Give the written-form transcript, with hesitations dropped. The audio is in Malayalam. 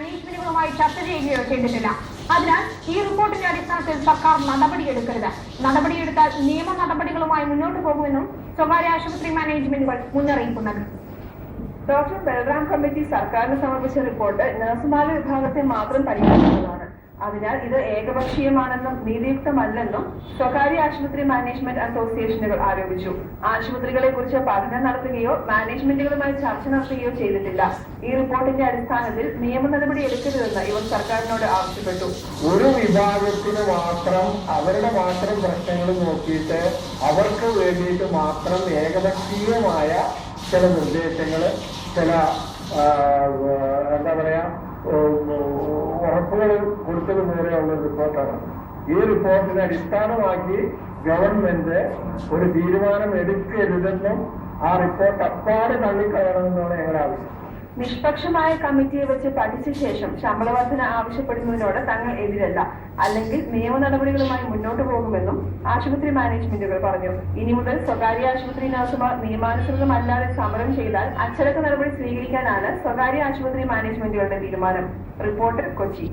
മാനേജ്മെന്റുകളുമായി ചർച്ച ചെയ്യുകയോ ചെയ്തിട്ടില്ല. അതിനാൽ ഈ റിപ്പോർട്ടിന്റെ അടിസ്ഥാനത്തിൽ സർക്കാർ നടപടിയെടുക്കരുത്. നടപടിയെടുത്താൽ നിയമ നടപടികളുമായി മുന്നോട്ട് പോകുമെന്നും സ്വകാര്യ ആശുപത്രി മാനേജ്മെന്റുകൾ മുന്നറിയിപ്പ് നൽകി. ഡോക്ടർ ബൽറാം കമ്മിറ്റി സർക്കാരിന് സമർപ്പിച്ച റിപ്പോർട്ട് നഴ്സുമാരുടെ വിഭാഗത്തെ മാത്രം പരിഗണിക്കുന്നതാണ്. അതിനാൽ ഇത് ഏകപക്ഷീയമാണെന്നും നീതിയുക്തമല്ലെന്നും സ്വകാര്യ ആശുപത്രി മാനേജ്മെന്റ് അസോസിയേഷനുകൾ ആരോപിച്ചു. ആശുപത്രികളെ കുറിച്ച് പഠനം നടത്തുകയോ മാനേജ്മെന്റുകളുമായി ചർച്ച നടത്തുകയോ ചെയ്തിട്ടില്ല. ഈ റിപ്പോർട്ടിന്റെ അടിസ്ഥാനത്തിൽ നിയമ നടപടി എടുക്കരുതെന്ന് ഇവർ സർക്കാരിനോട് ആവശ്യപ്പെട്ടു. ഒരു വിഭാഗത്തിന് മാത്രം അവരുടെ മാത്രം പ്രശ്നങ്ങൾ നോക്കിയിട്ട് അവർക്ക് വേണ്ടിയിട്ട് മാത്രം ഏകപക്ഷീയമായ ചില നിർദ്ദേശങ്ങൾ, ചില എന്താ പറയാ ഉറപ്പുകൾ കൊടുത്തത് മൂലമുള്ള റിപ്പോർട്ടാണ്. ഈ റിപ്പോർട്ടിനെ അടിസ്ഥാനമാക്കി ഗവൺമെന്റ് ഒരു തീരുമാനം എടുക്കരുതെന്നും ആ റിപ്പോർട്ട് അപ്പാടെ തള്ളിക്കളയണമെന്നാണ് ഞങ്ങളുടെ ആവശ്യം. നിഷ്പക്ഷമായ കമ്മിറ്റിയെ വെച്ച് പഠിച്ച ശേഷം ശമ്പള വർധന ആവശ്യപ്പെടുന്നതിനോട് തങ്ങൾ എതിരല്ല, അല്ലെങ്കിൽ നിയമ നടപടികളുമായി മുന്നോട്ട് പോകുമെന്നും ആശുപത്രി മാനേജ്മെന്റുകൾ പറഞ്ഞു. ഇനി മുതൽ സ്വകാര്യ ആശുപത്രി നഴ്സുമാർ നിയമാനുസൃതമല്ലാതെ സമരം ചെയ്താൽ അച്ചടക്ക നടപടി സ്വീകരിക്കാനാണ് സ്വകാര്യ ആശുപത്രി മാനേജ്മെന്റുകളുടെ തീരുമാനം. റിപ്പോർട്ടർ, കൊച്ചി.